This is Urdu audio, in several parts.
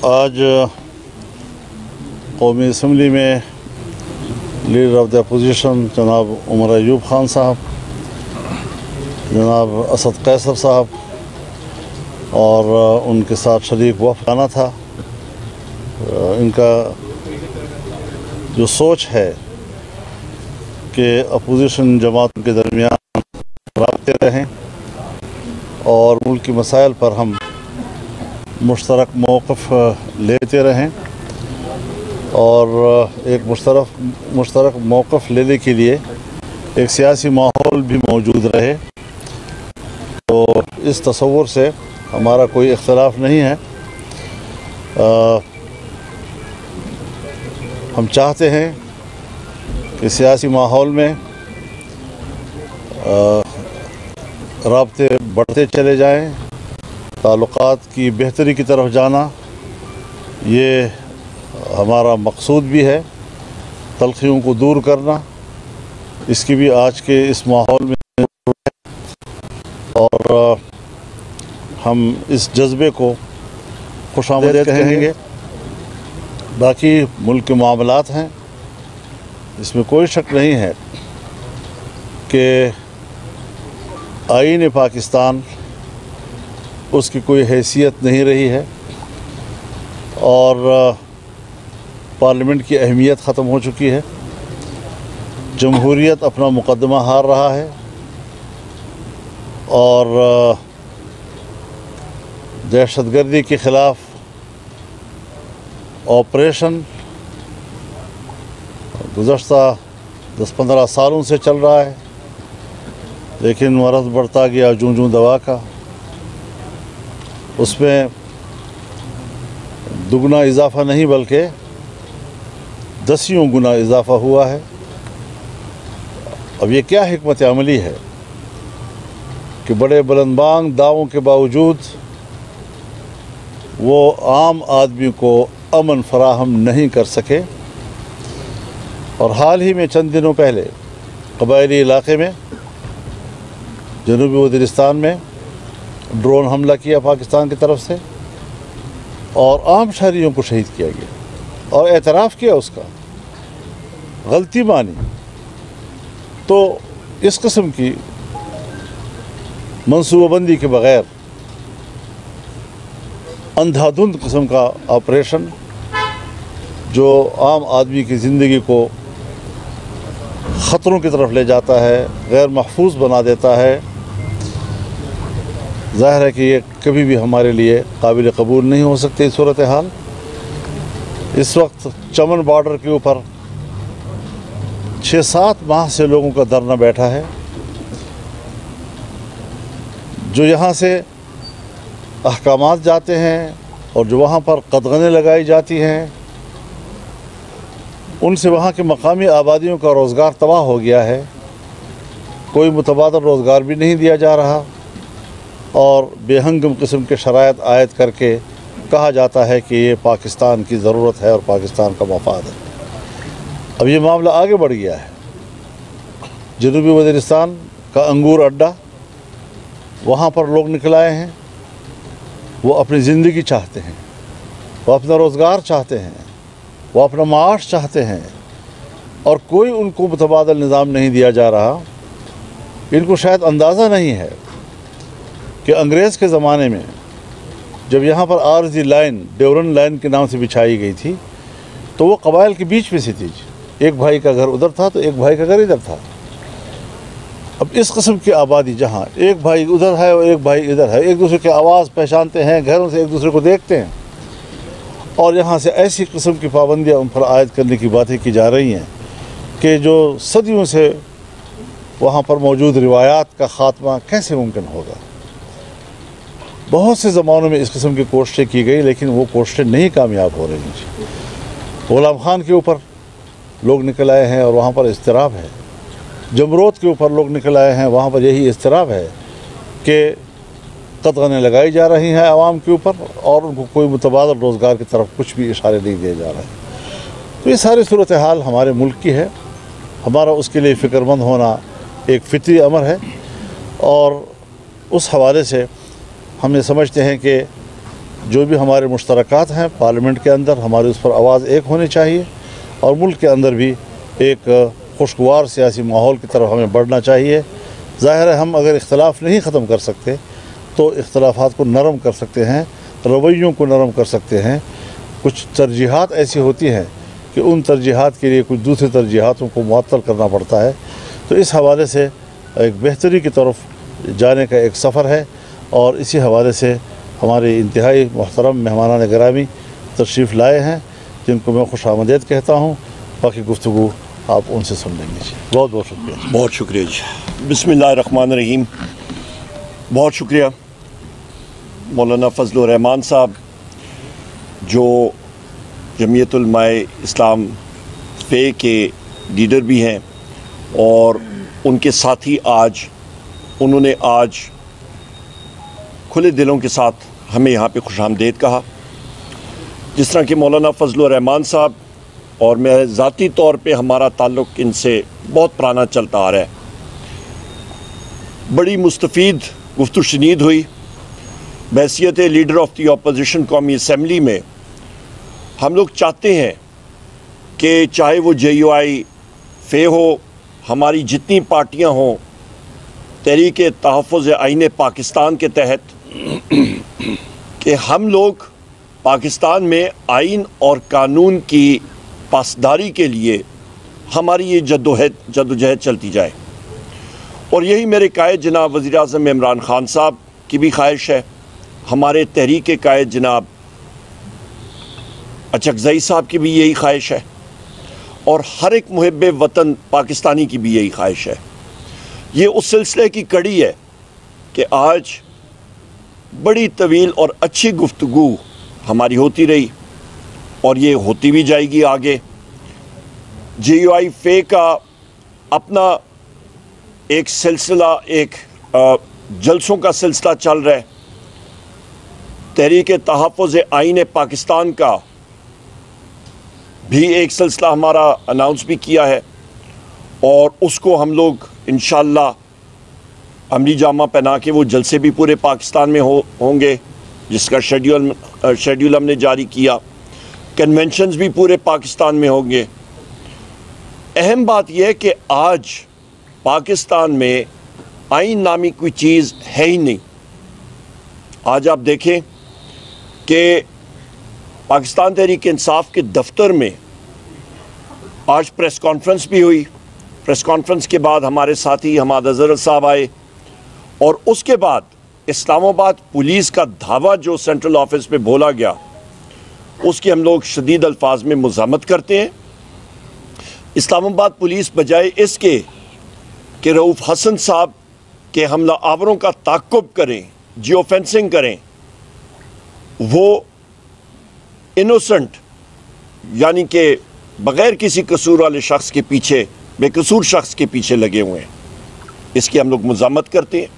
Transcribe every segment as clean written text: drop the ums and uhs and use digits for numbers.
آج قومی اسمبلی میں لیڈر آف دا اپوزیشن جناب عمر ایوب خان صاحب، جناب اسد قیصر صاحب اور ان کے ساتھ شریک وفد آنا تھا۔ ان کا جو سوچ ہے کہ اپوزیشن جماعتوں کے درمیان رابطے رہیں اور ملکی مسائل پر ہم مشترک موقف لیتے رہیں اور ایک مشترک موقف لینے کے لیے ایک سیاسی ماحول بھی موجود رہے، تو اس تصور سے ہمارا کوئی اختلاف نہیں ہے۔ ہم چاہتے ہیں کہ سیاسی ماحول میں رابطے بڑھتے چلے جائیں، تعلقات کی بہتری کی طرف جانا یہ ہمارا مقصود بھی ہے، تلخیوں کو دور کرنا اس کی بھی آج کے اس ماحول میں ضرورت ہے، اور ہم اس جذبے کو خوش آمدید کہیں گے۔ باقی ملک کے معاملات ہیں، اس میں کوئی شک نہیں ہے کہ آئین پاکستان اس کی کوئی حیثیت نہیں رہی ہے اور پارلیمنٹ کی اہمیت ختم ہو چکی ہے، جمہوریت اپنا مقدمہ ہار رہا ہے اور دہشت گردی کے خلاف آپریشن گزشتہ 10-15 سالوں سے چل رہا ہے، لیکن مرض بڑھتا گیا جوں دوا کا، اس میں دگنا اضافہ نہیں بلکہ 10 گنا اضافہ ہوا ہے۔ اب یہ کیا حکمت عملی ہے کہ بڑے بلند بانگ دعووں کے باوجود وہ عام آدمی کو امن فراہم نہیں کر سکے، اور حال ہی میں چند دنوں پہلے قبائلی علاقے میں جنوبی وزیرستان میں ڈرون حملہ کیا پاکستان کی طرف سے اور عام شہریوں کو شہید کیا گیا اور اعتراف کیا اس کا، غلطی مانی۔ تو اس قسم کی منصوبہ بندی کے بغیر اندھا دھند قسم کا آپریشن جو عام آدمی کی زندگی کو خطروں کی طرف لے جاتا ہے، غیر محفوظ بنا دیتا ہے، ظاہر ہے کہ یہ کبھی بھی ہمارے لیے قابل قبول نہیں ہو سکتی صورتحال۔ اس وقت چمن بارڈر کے اوپر 6-7 ماہ سے لوگوں کا دھرنا بیٹھا ہے، جو یہاں سے احکامات جاتے ہیں اور جو وہاں پر قدغنیں لگائی جاتی ہیں، ان سے وہاں کے مقامی آبادیوں کا روزگار تباہ ہو گیا ہے، کوئی متبادل روزگار بھی نہیں دیا جا رہا، اور بے ہنگم قسم کے شرائط عائد کر کے کہا جاتا ہے کہ یہ پاکستان کی ضرورت ہے اور پاکستان کا مفاد ہے۔ اب یہ معاملہ آگے بڑھ گیا ہے، جنوبی وزیرستان کا انگور اڈا، وہاں پر لوگ نکل آئے ہیں، وہ اپنی زندگی چاہتے ہیں، وہ اپنا روزگار چاہتے ہیں، وہ اپنا معاش چاہتے ہیں، اور کوئی ان کو متبادل نظام نہیں دیا جا رہا۔ ان کو شاید اندازہ نہیں ہے کہ انگریز کے زمانے میں جب یہاں پر عارضی لائن ڈیورن لائن کے نام سے بچھائی گئی تھی تو وہ قبائل کے بیچ میں سے تھی، ایک بھائی کا گھر ادھر تھا تو ایک بھائی کا گھر ادھر تھا۔ اب اس قسم کی آبادی جہاں ایک بھائی ادھر ہے اور ایک بھائی ادھر ہے، ایک دوسرے کی آواز پہچانتے ہیں، گھروں سے ایک دوسرے کو دیکھتے ہیں، اور یہاں سے ایسی قسم کی پابندیاں ان پر عائد کرنے کی باتیں کی جا رہی ہیں کہ جو صدیوں سے وہاں پر موجود روایات کا خاتمہ کیسے ممکن ہوگا۔ بہت سے زمانوں میں اس قسم کی کوششیں کی گئی لیکن وہ کوششیں نہیں کامیاب ہو رہی ہیں۔ غلام خان کے اوپر لوگ نکل آئے ہیں اور وہاں پر اضطراب ہے، جمرود کے اوپر لوگ نکل آئے ہیں، وہاں پر یہی اضطراب ہے کہ قدغنیں لگائی جا رہی ہیں عوام کے اوپر اور ان کو کوئی متبادل روزگار کی طرف کچھ بھی اشارے نہیں دیے جا رہے ہیں۔ تو یہ ساری صورتحال ہمارے ملک کی ہے، ہمارا اس کے لیے فکر مند ہونا ایک فطری امر ہے، اور اس حوالے سے ہم یہ سمجھتے ہیں کہ جو بھی ہمارے مشترکات ہیں پارلیمنٹ کے اندر ہماری اس پر آواز ایک ہونی چاہیے، اور ملک کے اندر بھی ایک خوشگوار سیاسی ماحول کی طرف ہمیں بڑھنا چاہیے۔ ظاہر ہے ہم اگر اختلاف نہیں ختم کر سکتے تو اختلافات کو نرم کر سکتے ہیں، رویوں کو نرم کر سکتے ہیں۔ کچھ ترجیحات ایسی ہوتی ہیں کہ ان ترجیحات کے لیے کچھ دوسری ترجیحاتوں کو معطل کرنا پڑتا ہے، تو اس حوالے سے ایک بہتری کی طرف جانے کا ایک سفر ہے، اور اسی حوالے سے ہمارے انتہائی محترم مہمانان گرامی تشریف لائے ہیں، جن کو میں خوش آمدید کہتا ہوں۔ باقی گفتگو آپ ان سے سن لیں گے جی۔ بہت بہت شکریہ۔ بہت شکریہ جی۔ بسم اللہ الرحمن الرحیم۔ بہت شکریہ مولانا فضل الرحمان صاحب، جو جمعیت علماء اسلام فے کے لیڈر بھی ہیں، اور ان کے ساتھی انہوں نے آج کھلے دلوں کے ساتھ ہمیں یہاں پہ خوش آمدید کہا۔ جس طرح کہ مولانا فضل الرحمان صاحب اور میں ذاتی طور پہ ہمارا تعلق ان سے بہت پرانا چلتا آ رہا ہے، بڑی مستفید گفت و شنید ہوئی۔ بحیثیت لیڈر آف دی اپوزیشن قومی اسمبلی میں ہم لوگ چاہتے ہیں کہ چاہے وہ JUI فے ہو، ہماری جتنی پارٹیاں ہوں، تحریک تحفظ آئین پاکستان کے تحت، کہ ہم لوگ پاکستان میں آئین اور قانون کی پاسداری کے لیے ہماری یہ جدوجہد چلتی جائے، اور یہی میرے قائد جناب وزیر اعظم عمران خان صاحب کی بھی خواہش ہے، ہمارے تحریک قائد جناب اچکزئی صاحب کی بھی یہی خواہش ہے، اور ہر ایک محب وطن پاکستانی کی بھی یہی خواہش ہے۔ یہ اس سلسلے کی کڑی ہے کہ آج بڑی طویل اور اچھی گفتگو ہماری ہوتی رہی، اور یہ ہوتی بھی جائے گی آگے۔ JUI فے کا اپنا ایک سلسلہ، ایک جلسوں کا سلسلہ چل رہا ہے۔ تحریک تحفظ آئین پاکستان کا بھی ایک سلسلہ ہمارا اناؤنس بھی کیا ہے، اور اس کو ہم لوگ انشاءاللہ عملی جامہ پہنا کے وہ جلسے بھی پورے پاکستان میں ہوں گے، جس کا شیڈیول ہم نے جاری کیا۔ کنونشنز بھی پورے پاکستان میں ہوں گے۔ اہم بات یہ ہے کہ آج پاکستان میں آئین نامی کوئی چیز ہے ہی نہیں۔ آج آپ دیکھیں کہ پاکستان تحریک انصاف کے دفتر میں آج پریس کانفرنس بھی ہوئی۔ پریس کانفرنس کے بعد ہمارے ساتھی حماد اظہر صاحب آئے، اور اس کے بعد اسلام آباد پولیس کا دھاوا جو سینٹرل آفس میں بولا گیا، اس کی ہم لوگ شدید الفاظ میں مذمت کرتے ہیں۔ اسلام آباد پولیس بجائے اس کے کہ رؤوف حسن صاحب کے حملہ آوروں کا تعاقب کریں، جیو فینسنگ کریں، وہ انوسنٹ یعنی کہ بغیر کسی قصور والے شخص کے پیچھے، بے قصور شخص کے پیچھے لگے ہوئے ہیں، اس کی ہم لوگ مذمت کرتے ہیں۔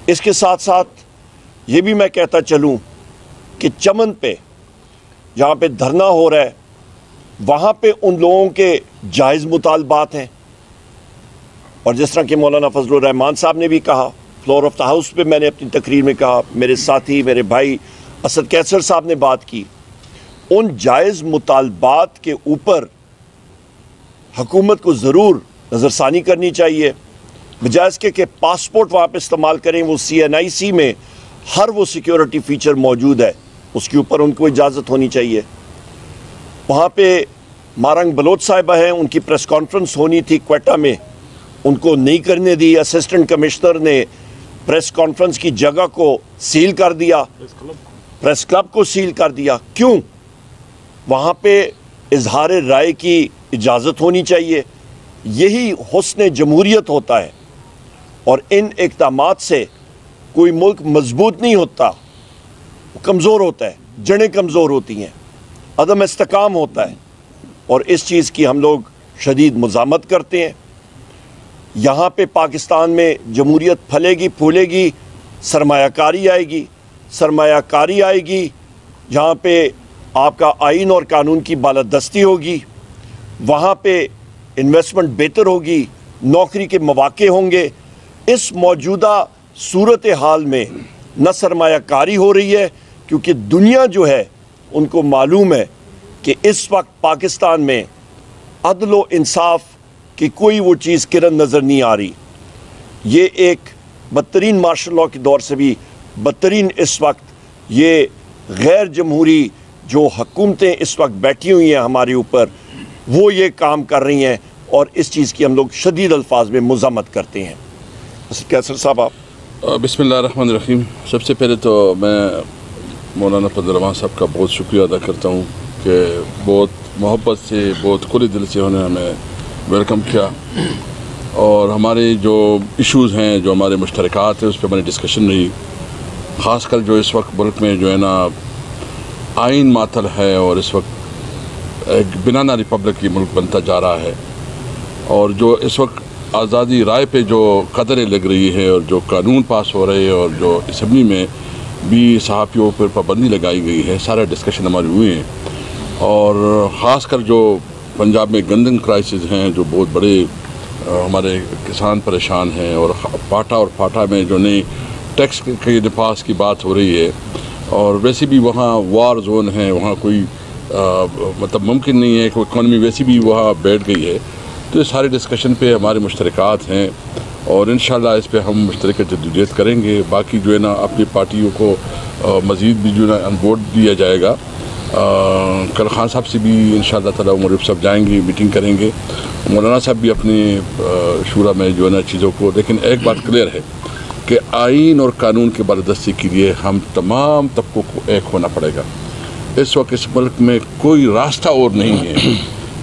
اس کے ساتھ ساتھ یہ بھی میں کہتا چلوں کہ چمن پہ جہاں پہ دھرنا ہو رہا ہے، وہاں پہ ان لوگوں کے جائز مطالبات ہیں، اور جس طرح کہ مولانا فضل الرحمان صاحب نے بھی کہا، فلور آف دا ہاؤس پہ میں نے اپنی تقریر میں کہا، میرے ساتھی میرے بھائی اسد کیسر صاحب نے بات کی، ان جائز مطالبات کے اوپر حکومت کو ضرور نظر ثانی کرنی چاہیے، بجائے اس کے کہ پاسپورٹ وہاں پہ استعمال کریں۔ وہ CNIC میں ہر وہ سیکیورٹی فیچر موجود ہے، اس کے اوپر ان کو اجازت ہونی چاہیے۔ وہاں پہ مارنگ بلوچ صاحبہ ہیں، ان کی پریس کانفرنس ہونی تھی کوئٹہ میں، ان کو نہیں کرنے دی۔ اسسٹنٹ کمشنر نے پریس کانفرنس کی جگہ کو سیل کر دیا، پریس کلب کو سیل کر دیا۔ کیوں؟ وہاں پہ اظہار رائے کی اجازت ہونی چاہیے۔ یہی حسن جمہوریت ہوتا ہے، اور ان اقدامات سے کوئی ملک مضبوط نہیں ہوتا، کمزور ہوتا ہے، جڑیں کمزور ہوتی ہیں، عدم استحکام ہوتا ہے، اور اس چیز کی ہم لوگ شدید مذمت کرتے ہیں۔ یہاں پہ پاکستان میں جمہوریت پھلے گی پھولے گی، سرمایہ کاری آئے گی، سرمایہ کاری آئے گی، جہاں پہ آپ کا آئین اور قانون کی بالادستی ہوگی، وہاں پہ انویسٹمنٹ بہتر ہوگی، نوکری کے مواقع ہوں گے۔ اس موجودہ صورتحال میں نہ سرمایہ کاری ہو رہی ہے، کیونکہ دنیا جو ہے ان کو معلوم ہے کہ اس وقت پاکستان میں عدل و انصاف کی کوئی وہ چیز کرن نظر نہیں آ رہی. یہ ایک بدترین مارشل لاء کے دور سے بھی بدترین اس وقت یہ غیر جمہوری جو حکومتیں اس وقت بیٹھی ہوئی ہیں ہمارے اوپر، وہ یہ کام کر رہی ہیں، اور اس چیز کی ہم لوگ شدید الفاظ میں مذمت کرتے ہیں. قیصر صاحب آپ. بسم اللہ الرحمن الرحیم. سب سے پہلے تو میں مولانا فضل الرحمان صاحب کا بہت شکریہ ادا کرتا ہوں کہ بہت محبت سے، بہت کھلے دل سے انہوں نے ہمیں ویلکم کیا، اور ہمارے جو ایشوز ہیں، جو ہمارے مشترکات ہیں، اس پہ ہماری ڈسکشن رہی. خاص کر جو اس وقت ملک میں جو ہے نا آئین معطل ہے، اور اس وقت ایک بنانا ریپبلک کی ملک بنتا جا رہا ہے، اور جو اس وقت آزادی رائے پہ جو قدریں لگ رہی ہے، اور جو قانون پاس ہو رہے ہیں، اور جو اسمبلی میں بھی صحافیوں پر پابندی لگائی گئی ہے، سارے ڈسکشن ہمارے ہوئے ہیں. اور خاص کر جو پنجاب میں گندم کرائسس ہیں، جو بہت بڑے ہمارے کسان پریشان ہیں، اور پاٹا اور پاٹا میں جو نئی ٹیکس کے نفاذ کی بات ہو رہی ہے، اور ویسے بھی وہاں وار زون ہے، وہاں کوئی مطلب ممکن نہیں ہے کہ اکانومی ویسی بھی وہاں بیٹھ گئی ہے. تو یہ سارے ڈسکشن پہ ہمارے مشترکات ہیں، اور انشاءاللہ اس پہ ہم مشترکہ جدوجہد کریں گے. باقی جو ہے نا اپنی پارٹیوں کو مزید بھی جو ہے نا ان بورڈ دیا جائے گا. کل خان صاحب سے بھی انشاءاللہ تعالی عمر صاحب جائیں گے، میٹنگ کریں گے. مولانا صاحب بھی اپنے شورا میں جو ہے نا چیزوں کو، لیکن ایک بات کلیئر ہے کہ آئین اور قانون کے بالادستی کے لیے ہم تمام طبقوں کو ایک ہونا پڑے گا. اس وقت اس ملک میں کوئی راستہ اور نہیں ہے.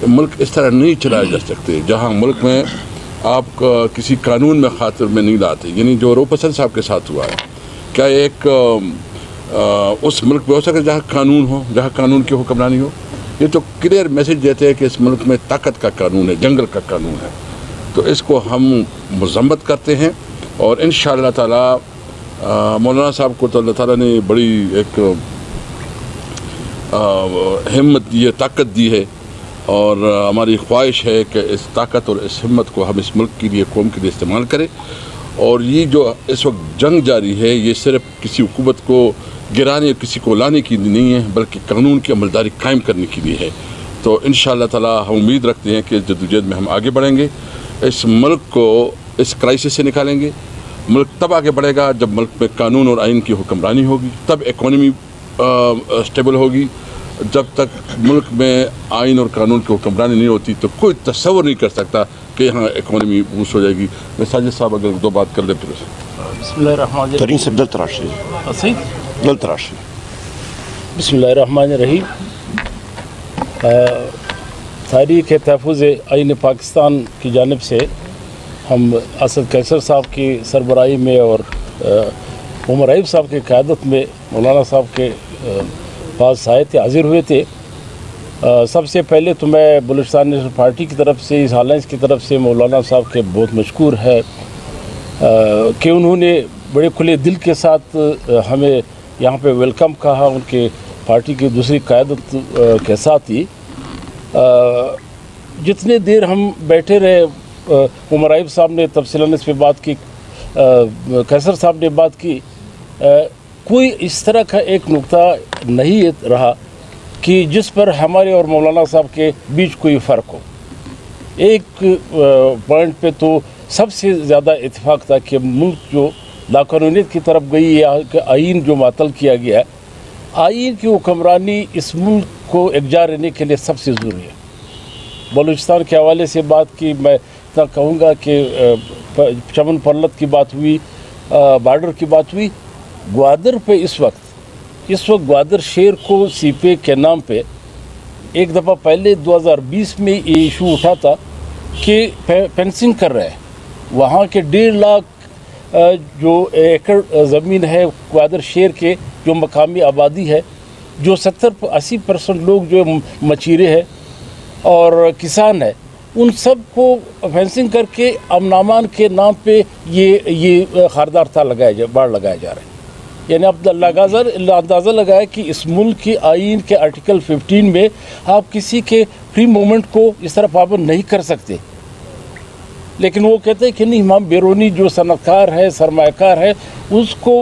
ملک اس طرح نہیں چلائے جا سکتے جہاں ملک میں آپ کسی قانون میں خاطر میں نہیں لاتے. یعنی جو روپسن صاحب کے ساتھ ہوا ہے، کیا ایک اس ملک میں ہو سکے جہاں قانون ہو، جہاں قانون کی حکمرانی ہو؟ یہ تو کلیئر میسج دیتے ہیں کہ اس ملک میں طاقت کا قانون ہے، جنگل کا قانون ہے. تو اس کو ہم مذمت کرتے ہیں، اور انشاءاللہ تعالی مولانا صاحب کو تو اللہ تعالیٰ نے بڑی ایک ہمت دی ہے، طاقت دی ہے، اور ہماری خواہش ہے کہ اس طاقت اور اس ہمت کو ہم اس ملک کے لیے، قوم کے لیے استعمال کریں. اور یہ جو اس وقت جنگ جاری ہے، یہ صرف کسی حکومت کو گرانے اور کسی کو لانے کی نہیں ہے، بلکہ قانون کی عملداری قائم کرنے کے لیے ہے. تو انشاءاللہ تعالی ہم امید رکھتے ہیں کہ اس جدوجہد میں ہم آگے بڑھیں گے، اس ملک کو اس کرائسس سے نکالیں گے. ملک تب آگے بڑھے گا جب ملک میں قانون اور آئین کی حکمرانی ہوگی، تب اکانومی اسٹیبل ہوگی. جب تک ملک میں آئین اور قانون کی حکمرانی نہیں ہوتی تو کوئی تصور نہیں کر سکتا کہ یہاں اکانومی بوسٹ ہو جائے گی. میں ساجد صاحب اگر دو بات کر لیں پھر. بسم اللہ الرحمن الرحیم. ترین صاحب دل تراشی. دل تراشی. بسم اللہ الرحمن الرحیم. تحریک تحفظ آئین پاکستان کی جانب سے ہم اسد قیصر صاحب کی سربراہی میں اور عمر ایوب صاحب کی قیادت میں مولانا صاحب کے پاس سائے حاضر ہوئے تھے. سب سے پہلے تو میں بلوچستان نیشنل پارٹی کی طرف سے، اس الائنس کی طرف سے مولانا صاحب کے بہت مشکور ہے کہ انہوں نے بڑے کھلے دل کے ساتھ ہمیں یہاں پہ ویلکم کہا. ان کے پارٹی کی دوسری قیادت کے ساتھ ہی جتنے دیر ہم بیٹھے رہے، عمر ایوب صاحب نے تفصیلاً اس پہ بات کی، قیصر صاحب نے بات کی، کوئی اس طرح کا ایک نقطہ نہیں رہا کہ جس پر ہمارے اور مولانا صاحب کے بیچ کوئی فرق ہو. ایک پوائنٹ پہ تو سب سے زیادہ اتفاق تھا کہ ملک جو لاقانونیت کی طرف گئی ہے، کہ آئین جو معطل کیا گیا ہے، آئین کی حکمرانی اس ملک کو یکجا رہنے کے لیے سب سے ضروری ہے. بلوچستان کے حوالے سے بات کی، میں اتنا کہوں گا کہ چمن پرلت کی بات ہوئی، بارڈر کی بات ہوئی. گوادر پہ اس وقت گوادر شیر کو سی پی کے نام پہ ایک دفعہ پہلے 2020 میں یہ ایشو اٹھا تھا کہ فینسنگ کر رہے ہیں. وہاں کے 1.5 لاکھ جو ایکڑ زمین ہے گوادر شیر کے، جو مقامی آبادی ہے، جو 70-80% لوگ جو مچیرے ہیں اور کسان ہیں، ان سب کو فینسنگ کر کے امن امان کے نام پہ یہ خاردار تھا باڑ لگایا جا رہا ہے. یعنی اب اندازہ لگایا کہ اس ملک کی آئین کے آرٹیکل 15 میں آپ کسی کے فری مومنٹ کو اس طرح پابند نہیں کر سکتے. لیکن وہ کہتے ہیں کہ نہیں، ہم بیرونی جو صنعت کار ہے، سرمایہ کار ہے، اس کو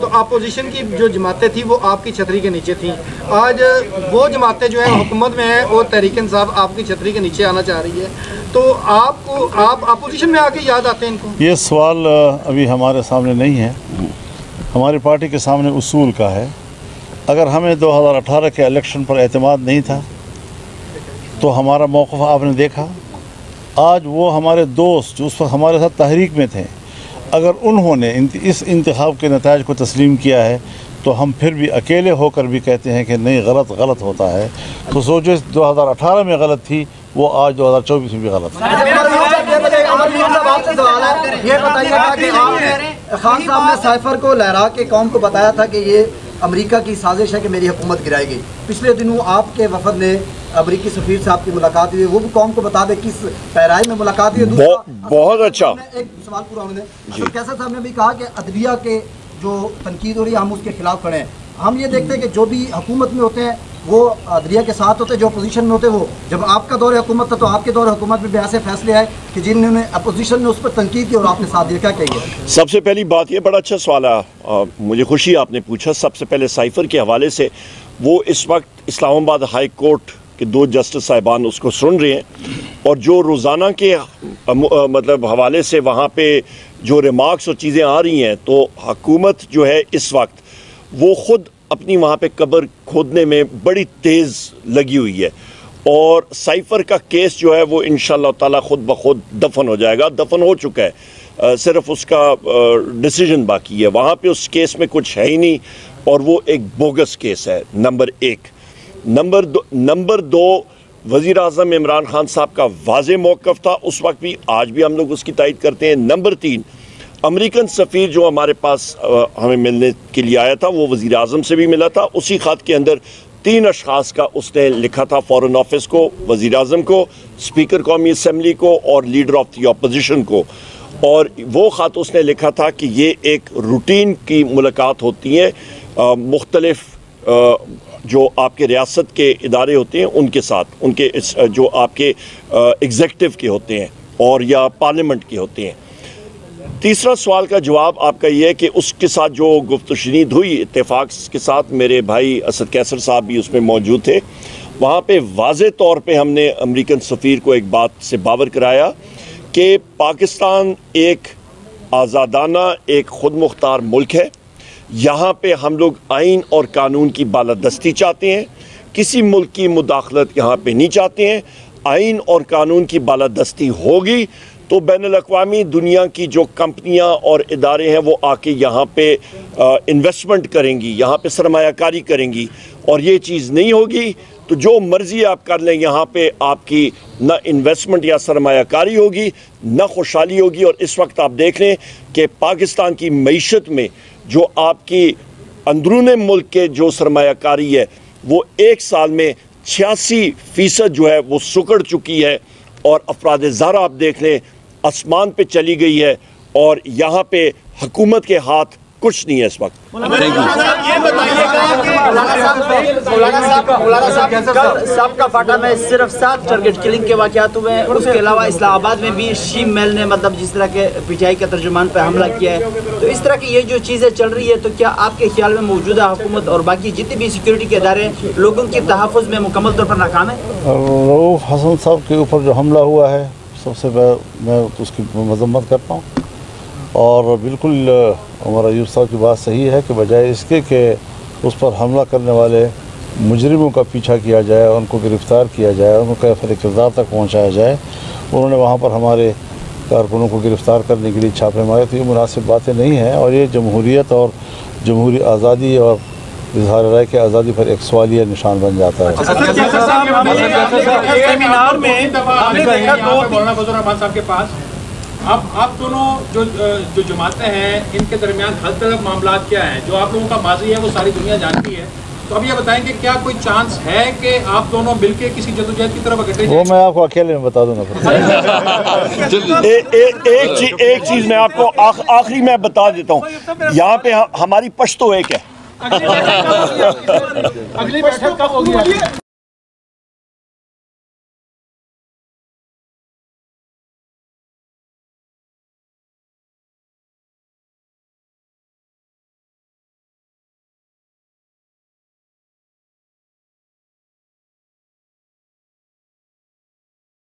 تو اپوزیشن کی جو جماعتیں تھیں وہ آپ کی چھتری کے نیچے تھیں. آج وہ جماعتیں جو ہیں حکومت میں ہیں اور تحریک انصاف آپ کی چھتری کے نیچے آنا چاہ رہی ہے, تو آپ اپوزیشن میں آ کے یاد آتے ہیں ان کو؟ یہ سوال ابھی ہمارے سامنے نہیں ہے. ہماری پارٹی کے سامنے اصول کا ہے. اگر ہمیں 2018 کے الیکشن پر اعتماد نہیں تھا تو ہمارا موقف آپ نے دیکھا. آج وہ ہمارے دوست جو اس وقت ہمارے ساتھ تحریک میں تھے, اگر انہوں نے اس انتخاب کے نتائج کو تسلیم کیا ہے تو ہم پھر بھی اکیلے ہو کر بھی کہتے ہیں کہ نہیں, غلط ہوتا ہے. تو سوچو 2018 میں غلط تھی, وہ آج 2024 میں بھی غلط ہے. یہ بتائیے گا کہ آپ نے خان صاحب نے سائفر کو لہرا کے قوم کو بتایا تھا کہ یہ امریکہ کی سازش ہے کہ میری حکومت گرائی گئی. پچھلے دنوں آپ کے وفد نے امریکی سفیر صاحب کی ملاقات ہوئی, وہ بھی قوم کو بتا دے کس پیرائی میں ملاقات ہوئی. بہت اچھا. ایک سوال پورا ہونے دیں. کیسر صاحب نے بھی کہا کہ عدلیہ کے جو تنقید ہو رہی ہے ہم اس کے خلاف کھڑے ہیں. ہم یہ دیکھتے ہیں کہ جو بھی حکومت میں ہوتے ہیں وہ عدلیہ کے ساتھ ہوتے ہیں, جو اپوزیشن میں ہوتے ہیں وہ, جب آپ کا دور حکومت تھا تو آپ کے دور حکومت میں بھی ایسے فیصلے آئے کہ جنہوں نے اپوزیشن نے اس پر تنقید کی اور آپ نے ساتھ دیا. کیا کہیے؟ سب سے پہلی بات یہ بڑا اچھا سوال ہے, مجھے خوشی آپ نے پوچھا. سب سے پہلے سائفر کے حوالے سے, وہ اس وقت اسلام آباد ہائی کورٹ کے 2 جسٹس صاحبان اس کو سن رہے ہیں, اور جو روزانہ کے مطلب حوالے سے وہاں پہ جو ریمارکس اور چیزیں آ رہی ہیں, تو حکومت جو ہے اس وقت وہ خود اپنی وہاں پہ قبر کھودنے میں بڑی تیز لگی ہوئی ہے, اور سائفر کا کیس جو ہے وہ انشاءاللہ تعالی خود بخود دفن ہو جائے گا. دفن ہو چکا ہے, صرف اس کا ڈیسیجن باقی ہے. وہاں پہ اس کیس میں کچھ ہے ہی نہیں, اور وہ ایک بوگس کیس ہے. نمبر 1. نمبر 2, وزیر اعظم عمران خان صاحب کا واضح موقف تھا اس وقت بھی, آج بھی ہم لوگ اس کی تائید کرتے ہیں. نمبر 3, امریکن سفیر جو ہمارے پاس ہمیں ملنے کے لیے آیا تھا وہ وزیر اعظم سے بھی ملا تھا. اسی خط کے اندر 3 اشخاص کا اس نے لکھا تھا, فارن آفس کو, وزیر اعظم کو, اسپیکر قومی اسمبلی کو, اور لیڈر آف دی اپوزیشن کو. اور وہ خط اس نے لکھا تھا کہ یہ ایک روٹین کی ملاقات ہوتی ہیں مختلف جو آپ کے ریاست کے ادارے ہوتے ہیں ان کے ساتھ, ان کے جو آپ کے ایگزیکٹو کے ہوتے ہیں اور یا پارلیمنٹ کے ہوتے ہیں. تیسرا سوال کا جواب آپ کا یہ ہے کہ اس کے ساتھ جو گفت و شنید ہوئی اتفاق کے ساتھ, میرے بھائی اسد کیسر صاحب بھی اس میں موجود تھے, وہاں پہ واضح طور پہ ہم نے امریکن سفیر کو ایک بات سے باور کرایا کہ پاکستان ایک آزادانہ, ایک خود مختار ملک ہے. یہاں پہ ہم لوگ آئین اور قانون کی بالادستی چاہتے ہیں, کسی ملک کی مداخلت یہاں پہ نہیں چاہتے ہیں. آئین اور قانون کی بالادستی ہوگی تو بین الاقوامی دنیا کی جو کمپنیاں اور ادارے ہیں وہ آ کے یہاں پہ انویسٹمنٹ کریں گی, یہاں پہ سرمایہ کاری کریں گی. اور یہ چیز نہیں ہوگی تو جو مرضی آپ کر لیں, یہاں پہ آپ کی نہ انویسٹمنٹ یا سرمایہ کاری ہوگی نہ خوشحالی ہوگی. اور اس وقت آپ دیکھ لیں کہ پاکستان کی معیشت میں جو آپ کی اندرون ملک کے جو سرمایہ کاری ہے وہ 1 سال میں 86% جو ہے وہ سکڑ چکی ہے, اور افراد زارہ آپ دیکھ لیں آسمان پہ چلی گئی ہے, اور یہاں پہ حکومت کے ہاتھ کچھ نہیں ہے اس وقت. صاحب کا فاٹا میں صرف 7 ٹارگٹ کلنگ کے واقعات ہوئے ہیں, اس کے علاوہ اسلام آباد میں بھی شیم میل نے مطلب جس طرح کے پی ٹی آئی کے ترجمان پہ حملہ کیا ہے. تو اس طرح کی یہ جو چیزیں چل رہی ہے, تو کیا آپ کے خیال میں موجودہ حکومت اور باقی جتنے بھی سیکورٹی کے ادارے لوگوں کے تحفظ میں مکمل طور پر ناکام ہیں؟ رؤوف حسن صاحب کے اوپر جو حملہ ہوا ہے, سب سے میں اس کی مذمت کرتا ہوں, اور بالکل عمر ایوب صاحب کی بات صحیح ہے کہ بجائے اس کے کہ اس پر حملہ کرنے والے مجرموں کا پیچھا کیا جائے, ان کو گرفتار کیا جائے, ان کو کیفر کردار تک پہنچایا جائے, انہوں نے وہاں پر ہمارے کارکنوں کو گرفتار کرنے کے لیے چھاپے مارے. تو یہ مناسب باتیں نہیں ہیں, اور یہ جمہوریت اور جمہوری آزادی اور اظہار رائے کی آزادی پر ایک سوالیہ نشان بن جاتا ہے. سیمینار میں صاحب کے پاس آپ دونوں جو جماعتیں ہیں ان کے درمیان حد تک معاملات کیا ہیں, جو آپ لوگوں کا ماضی ہے وہ ساری دنیا جانتی ہے. تو اب یہ بتائیں کہ کیا کوئی چانس ہے کہ آپ دونوں مل کے کسی جدوجہد کی طرف اکٹھے جائیں؟ وہ میں آپ کو اکیلے میں بتا دوں گا. ایک چیز میں آپ کو آخری میں بتا دیتا ہوں, یہاں پہ ہماری پشتو ایک ہے. اگلی بیٹھک کب ہوگی؟